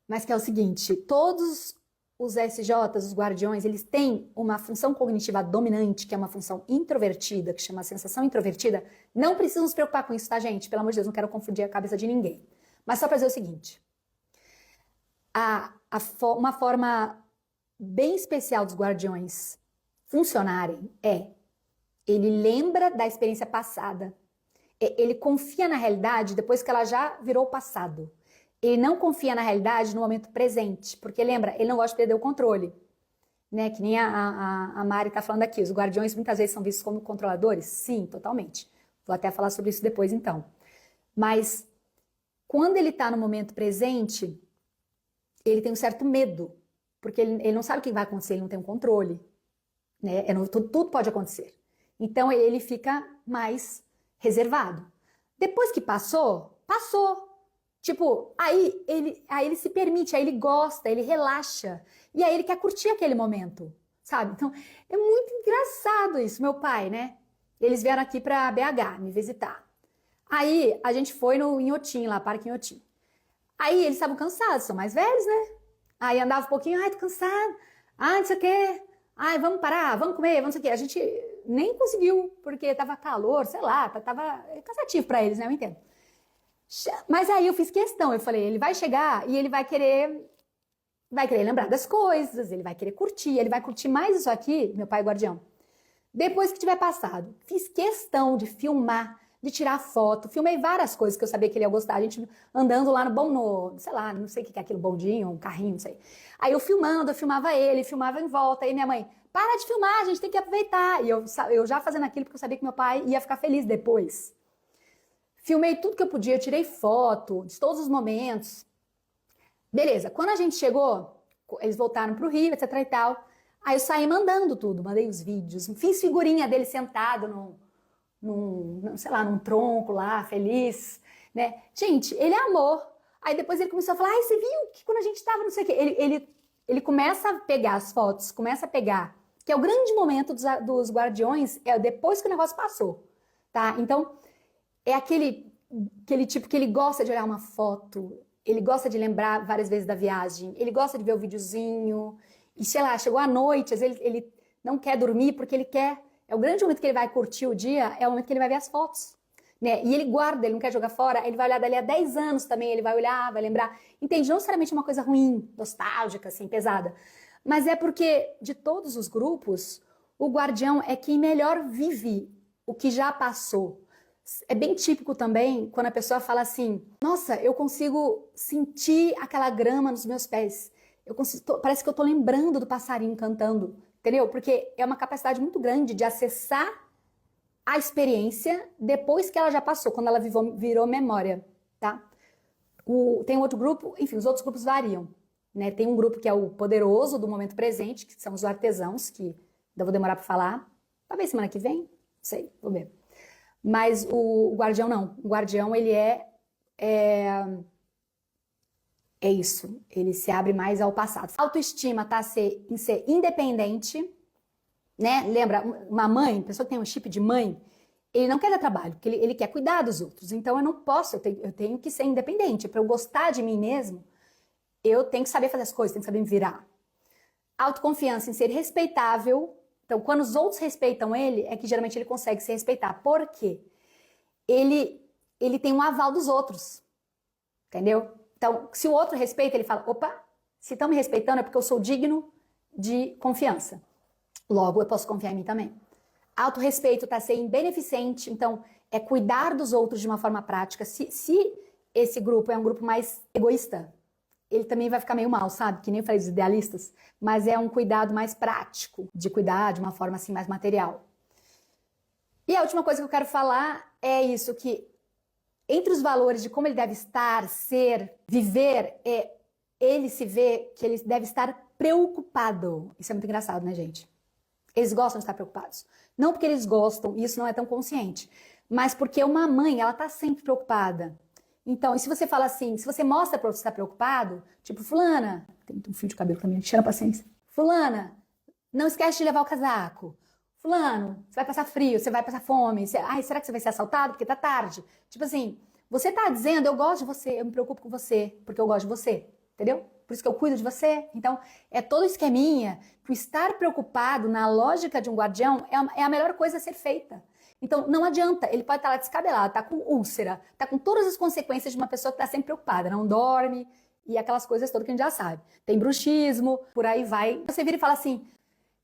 mas que é o seguinte, todos os SJs, os guardiões, eles têm uma função cognitiva dominante, que é uma função introvertida, que chama sensação introvertida. Não precisam se preocupar com isso, tá, gente? Pelo amor de Deus, não quero confundir a cabeça de ninguém. Mas só para dizer o seguinte, uma forma bem especial dos guardiões funcionarem ele lembra da experiência passada, ele confia na realidade depois que ela já virou passado. Ele não confia na realidade no momento presente, porque lembra, ele não gosta de perder o controle, né? Que nem a Mari tá falando aqui, os guardiões muitas vezes são vistos como controladores? Sim, totalmente. Vou até falar sobre isso depois então. Mas quando ele tá no momento presente, ele tem um certo medo, porque ele não sabe o que vai acontecer, ele não tem um controle, né? Tudo pode acontecer. Então ele fica mais reservado. Depois que passou, passou. Tipo, aí ele se permite, aí ele gosta, ele relaxa. E aí ele quer curtir aquele momento, sabe? Então, é muito engraçado isso. Meu pai, né? Eles vieram aqui pra BH me visitar. Aí a gente foi no Inhotim, lá, Parque Inhotim. Aí eles estavam cansados, são mais velhos, né? Aí andava um pouquinho, ai, tô cansado. Ai, não sei o quê. Ai, vamos parar, vamos comer, vamos não sei o quê. A gente nem conseguiu, porque tava calor, sei lá, tava cansativo pra eles, né? Eu entendo. Mas aí eu fiz questão, eu falei, ele vai chegar e ele vai querer lembrar das coisas, ele vai querer curtir, ele vai curtir mais isso aqui, meu pai guardião. Depois que tiver passado, fiz questão de filmar, de tirar foto, filmei várias coisas que eu sabia que ele ia gostar, a gente andando lá sei lá, não sei o que é aquilo, bondinho, um carrinho, não sei. Aí eu filmava ele, filmava em volta, aí minha mãe, para de filmar, a gente tem que aproveitar. E eu já fazendo aquilo porque eu sabia que meu pai ia ficar feliz depois. Filmei tudo que eu podia, eu tirei foto de todos os momentos. Beleza, quando a gente chegou, eles voltaram pro Rio, etc e tal. Aí eu saí mandando tudo, mandei os vídeos, fiz figurinha dele sentado sei lá, num tronco lá, feliz, né? Gente, ele amou. Aí depois ele começou a falar, ai, você viu que quando a gente tava, não sei o quê. Ele começa a pegar as fotos, começa a pegar, que é o grande momento dos guardiões, é depois que o negócio passou, tá? Então, é aquele tipo que ele gosta de olhar uma foto, ele gosta de lembrar várias vezes da viagem, ele gosta de ver o videozinho, e sei lá, chegou à noite, às vezes ele não quer dormir porque ele quer, é o grande momento que ele vai curtir o dia, é o momento que ele vai ver as fotos, né? E ele guarda, ele não quer jogar fora, ele vai olhar dali a 10 anos também, ele vai olhar, vai lembrar, entende? Não necessariamente uma coisa ruim, nostálgica, assim, pesada, mas é porque de todos os grupos, o guardião é quem melhor vive o que já passou. É bem típico também quando a pessoa fala assim, nossa, eu consigo sentir aquela grama nos meus pés. Parece que eu tô lembrando do passarinho cantando, entendeu? Porque é uma capacidade muito grande de acessar a experiência depois que ela já passou, quando ela virou memória, tá? Tem outro grupo, enfim, os outros grupos variam, né? Tem um grupo que é o poderoso do momento presente, que são os artesãos, que ainda vou demorar para falar. Talvez semana que vem, não sei, vou ver. Mas o guardião não. O guardião, ele é isso. Ele se abre mais ao passado. Autoestima tá em ser independente, né? Lembra, uma mãe, pessoa que tem um chip de mãe, ele não quer dar trabalho, porque ele quer cuidar dos outros. Então eu não posso, eu tenho que ser independente. Para eu gostar de mim mesmo, eu tenho que saber fazer as coisas, tenho que saber me virar. Autoconfiança em ser respeitável. Então, quando os outros respeitam ele, é que geralmente ele consegue se respeitar. Por quê? Ele tem um aval dos outros, entendeu? Então, se o outro respeita, ele fala, opa, se estão me respeitando é porque eu sou digno de confiança. Logo, eu posso confiar em mim também. Autorrespeito está sendo beneficente, então, é cuidar dos outros de uma forma prática. Se esse grupo é um grupo mais egoísta, ele também vai ficar meio mal, sabe? Que nem eu falei dos idealistas, mas é um cuidado mais prático, de cuidar de uma forma assim mais material. E a última coisa que eu quero falar é isso, que entre os valores de como ele deve estar, ser, viver, ele se vê que ele deve estar preocupado. Isso é muito engraçado, né, gente? Eles gostam de estar preocupados. Não porque eles gostam, isso não é tão consciente, mas porque uma mãe, ela tá sempre preocupada. Então, e se você fala assim, se você mostra pra você estar preocupado, tipo, fulana, tem um fio de cabelo também, cheira a paciência. Fulana, não esquece de levar o casaco. fulano, você vai passar frio, você vai passar fome, ai, será que você vai ser assaltado porque tá tarde? Tipo assim, você tá dizendo, eu gosto de você, eu me preocupo com você, porque eu gosto de você, entendeu? Por isso que eu cuido de você. Então, é todo esqueminha que o estar preocupado na lógica de um guardião é a melhor coisa a ser feita. Então, não adianta, ele pode estar lá descabelado, tá com úlcera, tá com todas as consequências de uma pessoa que está sempre preocupada, não dorme e aquelas coisas todas que a gente já sabe. Tem bruxismo, por aí vai. Você vira e fala assim,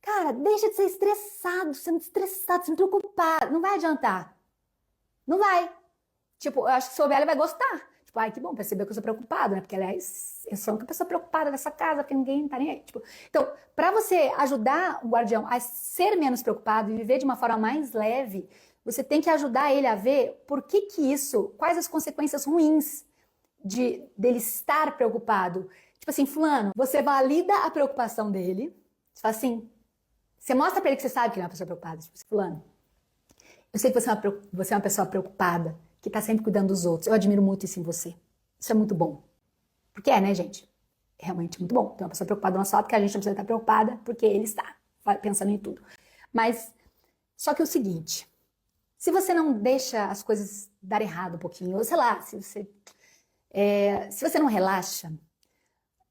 cara, deixa de ser estressado, sendo estressado, sendo preocupado. Não vai adiantar. Não vai. Tipo, eu acho que se souber, ela vai gostar. Tipo, ai, que bom, percebeu que eu sou preocupado, né? Porque, aliás, eu sou uma pessoa preocupada nessa casa, porque ninguém tá nem aí. Tipo, então, para você ajudar o guardião a ser menos preocupado e viver de uma forma mais leve, você tem que ajudar ele a ver por que isso, quais as consequências ruins dele estar preocupado. Tipo assim, fulano, você valida a preocupação dele, você fala assim, você mostra pra ele que você sabe que ele é uma pessoa preocupada. Tipo assim, fulano, eu sei que você é uma pessoa preocupada, que tá sempre cuidando dos outros. Eu admiro muito isso em você. Isso é muito bom. Porque né, gente? É realmente muito bom ter uma pessoa preocupada não só porque a gente não precisa estar preocupada, porque ele está pensando em tudo. Mas, só que é o seguinte, se você não deixa as coisas dar errado um pouquinho, ou sei lá, se você não relaxa,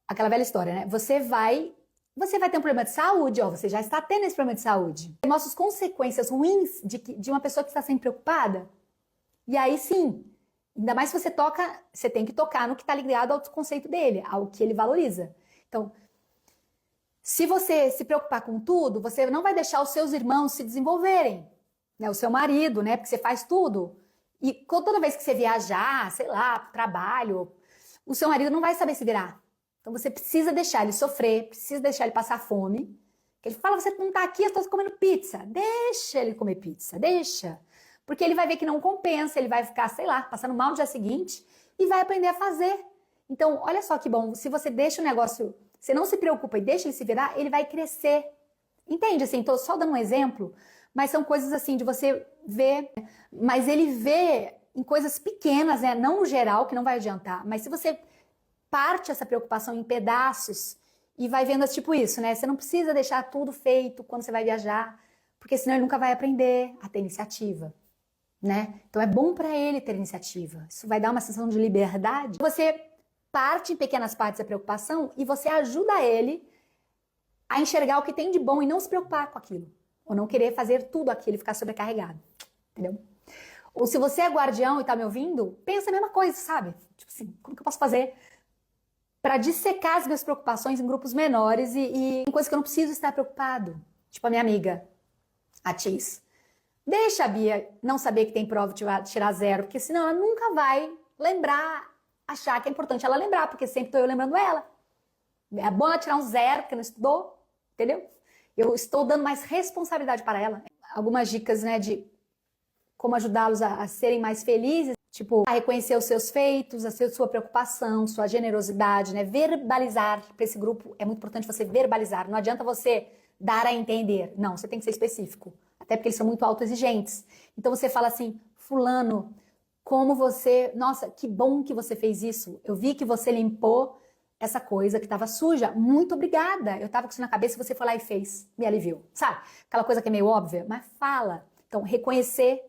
aquela velha história, né? Você vai ter um problema de saúde, ó, você já está tendo esse problema de saúde. Mostra as consequências ruins de uma pessoa que está sempre preocupada. E aí sim, ainda mais se você tem que tocar no que está ligado ao conceito dele, ao que ele valoriza. Então, se você se preocupar com tudo, você não vai deixar os seus irmãos se desenvolverem, né? O seu marido, né? Porque você faz tudo. E toda vez que você viajar, sei lá, trabalho, o seu marido não vai saber se virar. Então você precisa deixar ele sofrer, precisa deixar ele passar fome. Ele fala, você não tá aqui, eu estou comendo pizza. Deixa ele comer pizza, deixa. Porque ele vai ver que não compensa, ele vai ficar, sei lá, passando mal no dia seguinte e vai aprender a fazer. Então, olha só que bom, se você deixa o negócio, você não se preocupa e deixa ele se virar, ele vai crescer. Entende? Assim, tô só dando um exemplo, mas são coisas assim de você ver, mas ele vê em coisas pequenas, né? Não no geral, que não vai adiantar, mas se você parte essa preocupação em pedaços e vai vendo tipo isso, né? Você não precisa deixar tudo feito quando você vai viajar, porque senão ele nunca vai aprender a ter iniciativa, né? Então é bom para ele ter iniciativa. Isso vai dar uma sensação de liberdade. Você parte em pequenas partes da preocupação e você ajuda ele a enxergar o que tem de bom e não se preocupar com aquilo. Ou não querer fazer tudo aquilo e ficar sobrecarregado. Entendeu? Ou se você é guardião e tá me ouvindo, pensa a mesma coisa, sabe? Tipo assim, como que eu posso fazer para dissecar as minhas preocupações em grupos menores e em coisas que eu não preciso estar preocupado? Tipo a minha amiga, a Tis. Deixa a Bia não saber que tem prova de tirar zero, porque senão ela nunca vai lembrar, achar que é importante ela lembrar, porque sempre estou eu lembrando ela. É bom ela tirar um zero, porque não estudou, entendeu? Eu estou dando mais responsabilidade para ela. Algumas dicas, né, de como ajudá-los a serem mais felizes, tipo, a reconhecer os seus feitos, a sua preocupação, sua generosidade, né? Verbalizar para esse grupo é muito importante você verbalizar. Não adianta você dar a entender. Não, você tem que ser específico. Até porque eles são muito autoexigentes. Então você fala assim, fulano, como você... Nossa, que bom que você fez isso. Eu vi que você limpou essa coisa que estava suja. Muito obrigada. Eu estava com isso na cabeça e você foi lá e fez. Me aliviou. Sabe? Aquela coisa que é meio óbvia, mas fala. Então, reconhecer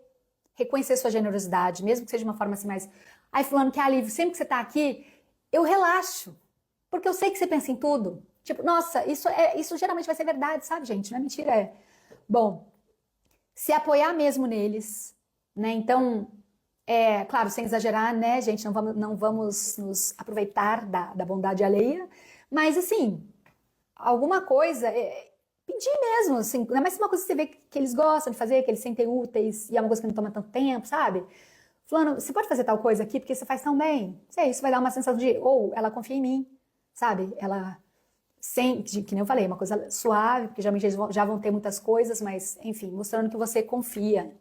sua generosidade, mesmo que seja de uma forma assim mais... Ai, fulano, que alívio. Sempre que você está aqui, eu relaxo. Porque eu sei que você pensa em tudo. Tipo, nossa, isso geralmente vai ser verdade, sabe, gente? Não é mentira, Bom, se apoiar mesmo neles, né? Então, claro, sem exagerar, né, gente? Não vamos nos aproveitar da bondade alheia, mas, assim, alguma coisa, pedir mesmo, assim, não é mais uma coisa que você vê que eles gostam de fazer, que eles sentem úteis, e é uma coisa que não toma tanto tempo, sabe? Fulano, você pode fazer tal coisa aqui porque você faz tão bem? Sei, isso vai dar uma sensação de, ela confia em mim, sabe? Ela sente, que nem eu falei, uma coisa suave, porque geralmente eles já vão ter muitas coisas, mas, enfim, mostrando que você confia.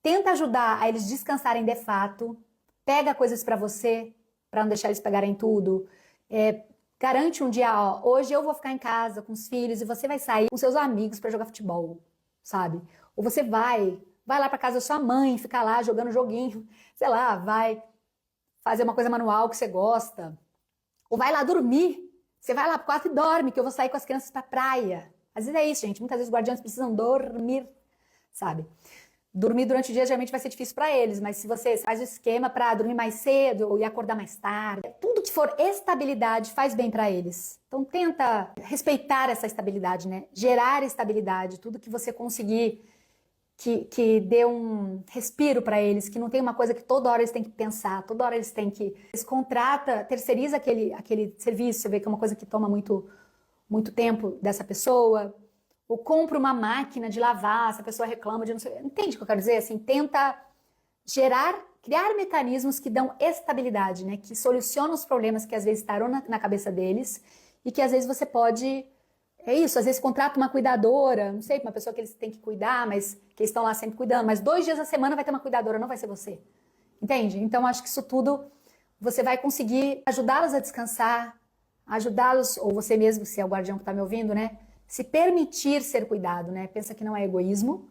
Tenta ajudar a eles descansarem de fato, pega coisas pra você, pra não deixar eles pegarem tudo, garante um dia, ó, hoje eu vou ficar em casa com os filhos e você vai sair com seus amigos pra jogar futebol, sabe? Ou você vai lá pra casa da sua mãe, ficar lá jogando joguinho, sei lá, vai fazer uma coisa manual que você gosta, ou vai lá dormir, você vai lá pro quarto e dorme, que eu vou sair com as crianças pra praia, Às vezes é isso, gente. Muitas vezes os guardiões precisam dormir, sabe? Dormir durante o dia geralmente vai ser difícil para eles, mas se você faz o esquema para dormir mais cedo e acordar mais tarde, tudo que for estabilidade faz bem para eles. Então tenta respeitar essa estabilidade, né? Gerar estabilidade, tudo que você conseguir que dê um respiro para eles, que não tem uma coisa que toda hora eles têm que pensar, toda hora eles têm que... Eles contrata, terceiriza aquele serviço, você vê que é uma coisa que toma muito tempo dessa pessoa, ou compra uma máquina de lavar, se a pessoa reclama de não sei... Entende o que eu quero dizer? Assim, tenta criar mecanismos que dão estabilidade, né? Que solucionam os problemas que às vezes estarão na cabeça deles e que às vezes você pode... É isso, às vezes contrata uma cuidadora, não sei, uma pessoa que eles têm que cuidar, mas que eles estão lá sempre cuidando, mas 2 dias a semana vai ter uma cuidadora, não vai ser você. Entende? Então, acho que isso tudo você vai conseguir ajudá-los a descansar, ajudá-los, ou você mesmo, se é o guardião que está me ouvindo, né? Se permitir ser cuidado, né? Pensa que não é egoísmo,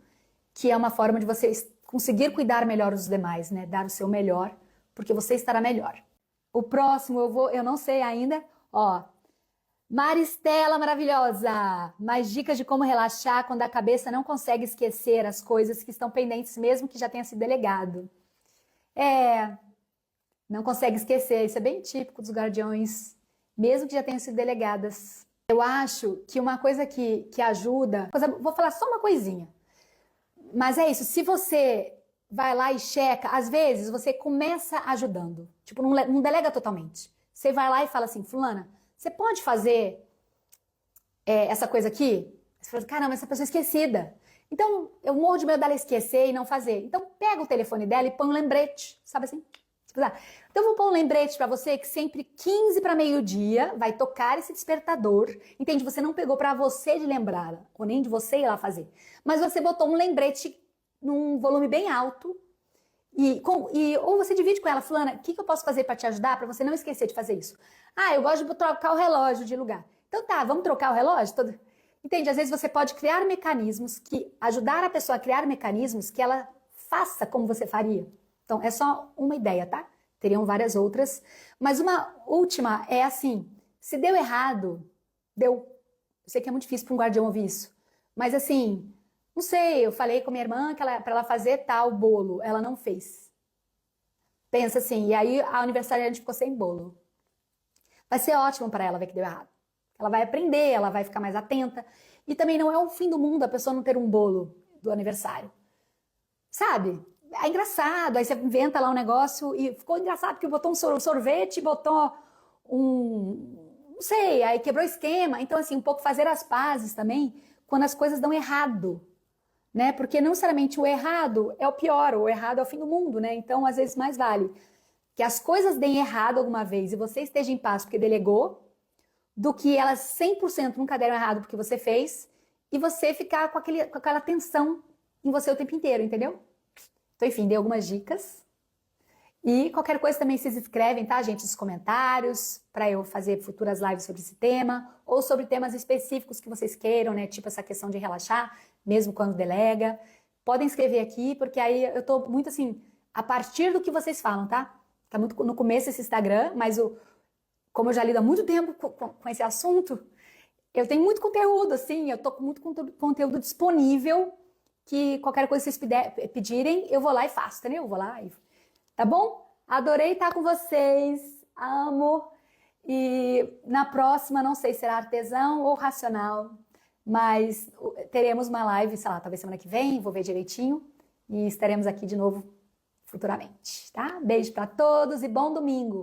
que é uma forma de você conseguir cuidar melhor dos demais, né? Dar o seu melhor, porque você estará melhor. O próximo eu não sei ainda, ó. Maristela maravilhosa! Mais dicas de como relaxar quando a cabeça não consegue esquecer as coisas que estão pendentes, mesmo que já tenha sido delegado. Não consegue esquecer, isso é bem típico dos guardiões, mesmo que já tenham sido delegadas. Eu acho que uma coisa que ajuda... Vou falar só uma coisinha. Mas é isso, se você vai lá e checa, às vezes você começa ajudando. Tipo, não delega totalmente. Você vai lá e fala assim, fulana, você pode fazer essa coisa aqui? Você fala, caramba, essa pessoa é esquecida. Então, eu morro de medo dela esquecer e não fazer. Então, pega o telefone dela e põe um lembrete, sabe assim? Então, eu vou pôr um lembrete para você que sempre 15 para meio-dia vai tocar esse despertador. Entende? Você não pegou para você de lembrar, ou nem de você ir lá fazer. Mas você botou um lembrete num volume bem alto. Ou você divide com ela, fulana, o que eu posso fazer para te ajudar, para você não esquecer de fazer isso? Ah, eu gosto de trocar o relógio de lugar. Então tá, vamos trocar o relógio? Entende? Às vezes você pode criar mecanismos ajudar a pessoa a criar mecanismos que ela faça como você faria. Então, é só uma ideia, tá? Teriam várias outras. Mas uma última é assim, se deu errado, deu. Eu sei que é muito difícil para um guardião ouvir isso. Mas assim, não sei, eu falei com minha irmã para ela fazer tal bolo, ela não fez. Pensa assim, e aí a aniversariante ficou sem bolo. Vai ser ótimo para ela ver que deu errado. Ela vai aprender, ela vai ficar mais atenta. E também não é o fim do mundo a pessoa não ter um bolo do aniversário. Sabe? É engraçado, aí você inventa lá um negócio e ficou engraçado porque botou um sorvete, botou não sei, aí quebrou o esquema. Então, assim, um pouco fazer as pazes também quando as coisas dão errado, né? Porque não necessariamente o errado é o pior, o errado é o fim do mundo, né? Então, às vezes, mais vale que as coisas deem errado alguma vez e você esteja em paz porque delegou, do que elas 100% nunca deram errado porque você fez e você ficar com aquela tensão em você o tempo inteiro, entendeu? Então, enfim, dei algumas dicas. E qualquer coisa também vocês escrevem, tá, gente, nos comentários, para eu fazer futuras lives sobre esse tema, ou sobre temas específicos que vocês queiram, né, tipo essa questão de relaxar, mesmo quando delega. Podem escrever aqui, porque aí eu tô muito assim, a partir do que vocês falam, tá? Tá muito no começo esse Instagram, mas como eu já lido há muito tempo com esse assunto, eu tenho muito conteúdo, assim, eu tô com muito conteúdo disponível, que qualquer coisa que vocês pedirem, eu vou lá e faço, entendeu? Eu vou lá e... Tá bom? Adorei estar com vocês, amo. E na próxima, não sei se será artesão ou racional, mas teremos uma live, sei lá, talvez semana que vem, vou ver direitinho. E estaremos aqui de novo futuramente, tá? Beijo para todos e bom domingo!